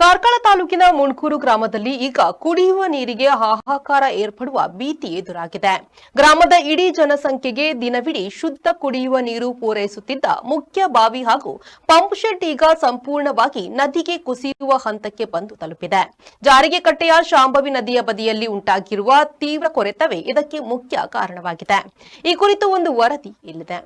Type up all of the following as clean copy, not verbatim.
ಕಾರ್ಕಳ ತಾಲೂಕಿನ ಮುಣ್ಕೂರು ಗ್ರಾಮದಲ್ಲಿ ಈಗ ಕುಡಿಯುವ ನೀರಿಗೆ ಹಾಹಾಕಾರ ಏರ್ಪಡುವ ಭೀತಿ ಎದುರಾಗಿದೆ. ಗ್ರಾಮದ ಇಡೀ ಜನಸಂಖ್ಯೆಗೆ ದಿನವಿಡೀ ಶುದ್ಧ ಕುಡಿಯುವ ನೀರು ಪೂರೈಸುತ್ತಿದ್ದ ಮುಖ್ಯ ಬಾವಿ ಹಾಗೂ ಪಂಪ್ ಶೆಡ್ ಈಗ ಸಂಪೂರ್ಣವಾಗಿ ನದಿಗೆ ಕುಸಿಯುವ ಹಂತಕ್ಕೆ ಬಂದು ತಲುಪಿದೆ. ಜಾರಿಗೆ ಕಟ್ಟೆಯ ಶಾಂಭವಿ ನದಿಯ ಬದಿಯಲ್ಲಿ ಉಂಟಾಗಿರುವ ತೀವ್ರ ಕೊರೆತವೇ ಇದಕ್ಕೆ ಮುಖ್ಯ ಕಾರಣವಾಗಿದೆ. ಈ ಕುರಿತು ಒಂದು ವರದಿ ಇಲ್ಲಿದೆ.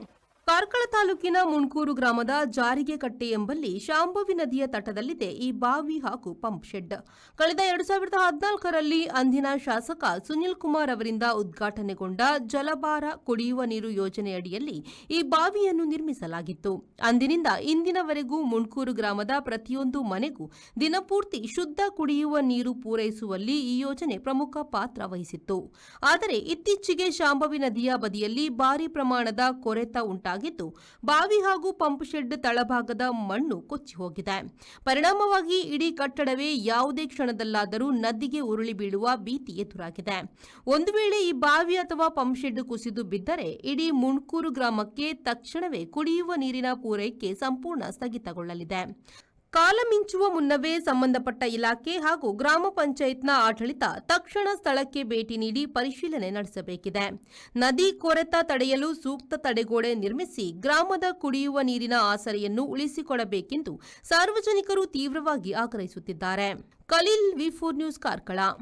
ಕಾರ್ಕಳ ತಾಲೂಕಿನ ಮುಣ್ಕೂರು ಗ್ರಾಮದ ಜಾರಿಗೆ ಕಟ್ಟೆ ಎಂಬಲ್ಲಿ ಶಾಂಭವಿ ನದಿಯ ತಟದಲ್ಲಿದೆ ಈ ಬಾವಿ ಹಾಗೂ ಪಂಪ್ ಶೆಡ್. ಕಳೆದ 2014ರಲ್ಲಿ ಅಂದಿನ ಶಾಸಕ ಸುನಿಲ್ ಕುಮಾರ್ ಅವರಿಂದ ಉದ್ಘಾಟನೆಗೊಂಡ ಜಲಭಾರ ಕುಡಿಯುವ ನೀರು ಯೋಜನೆಯಡಿಯಲ್ಲಿ ಈ ಬಾವಿಯನ್ನು ನಿರ್ಮಿಸಲಾಗಿತ್ತು. ಅಂದಿನಿಂದ ಇಂದಿನವರೆಗೂ ಮುಣ್ಕೂರು ಗ್ರಾಮದ ಪ್ರತಿಯೊಂದು ಮನೆಗೂ ದಿನಪೂರ್ತಿ ಶುದ್ಧ ಕುಡಿಯುವ ನೀರು ಪೂರೈಸುವಲ್ಲಿ ಈ ಯೋಜನೆ ಪ್ರಮುಖ ಪಾತ್ರ ವಹಿಸಿತ್ತು. ಆದರೆ ಇತ್ತೀಚೆಗೆ ಶಾಂಭವಿ ನದಿಯ ಬದಿಯಲ್ಲಿ ಭಾರಿ ಪ್ರಮಾಣದ ಕೊರೆತ ಉಂಟಾಗಿದ್ದು ಬಾವಿ ಹಾಗೂ ಪಂಪ್ ಶೆಡ್ ತಳಭಾಗದ ಮಣ್ಣು ಕೊಚ್ಚಿ ಹೋಗಿದೆ. ಪರಿಣಾಮವಾಗಿ ಇಡೀ ಕಟ್ಟಡವೇ ಯಾವುದೇ ಕ್ಷಣದಲ್ಲಾದರೂ ನದಿಗೆ ಉರುಳಿ ಬೀಳುವ ಭೀತಿ ಎದುರಾಗಿದೆ. ಒಂದು ವೇಳೆ ಈ ಬಾವಿ ಅಥವಾ ಪಂಪ್ ಶೆಡ್ ಕುಸಿದು ಬಿದ್ದರೆ ಇಡೀ ಮುಣ್ಕೂರು ಗ್ರಾಮಕ್ಕೆ ತಕ್ಷಣವೇ ಕುಡಿಯುವ ನೀರಿನ ಪೂರೈಕೆ ಸಂಪೂರ್ಣ ಸ್ಥಗಿತಗೊಳ್ಳಲಿದೆ. ಕಾಲ ಮಿಂಚುವ ಮುನ್ನವೇ ಸಂಬಂಧಪಟ್ಟ ಇಲಾಖೆ ಹಾಗೂ ಗ್ರಾಮ ಪಂಚಾಯತ್ನ ಆಡಳಿತ ತಕ್ಷಣ ಸ್ಥಳಕ್ಕೆ ಭೇಟಿ ನೀಡಿ ಪರಿಶೀಲನೆ ನಡೆಸಬೇಕಿದೆ. ನದಿ ಕೊರೆತ ತಡೆಯಲು ಸೂಕ್ತ ತಡೆಗೋಡೆ ನಿರ್ಮಿಸಿ ಗ್ರಾಮದ ಕುಡಿಯುವ ನೀರಿನ ಆಸರೆಯನ್ನು ಉಳಿಸಿಕೊಡಬೇಕೆಂದು ಸಾರ್ವಜನಿಕರು ತೀವ್ರವಾಗಿ ಆಗ್ರಹಿಸುತ್ತಿದ್ದಾರೆ. ಖಲೀಲ್, ವಿ4 ನ್ಯೂಸ್, ಕಾರ್ಕಳ.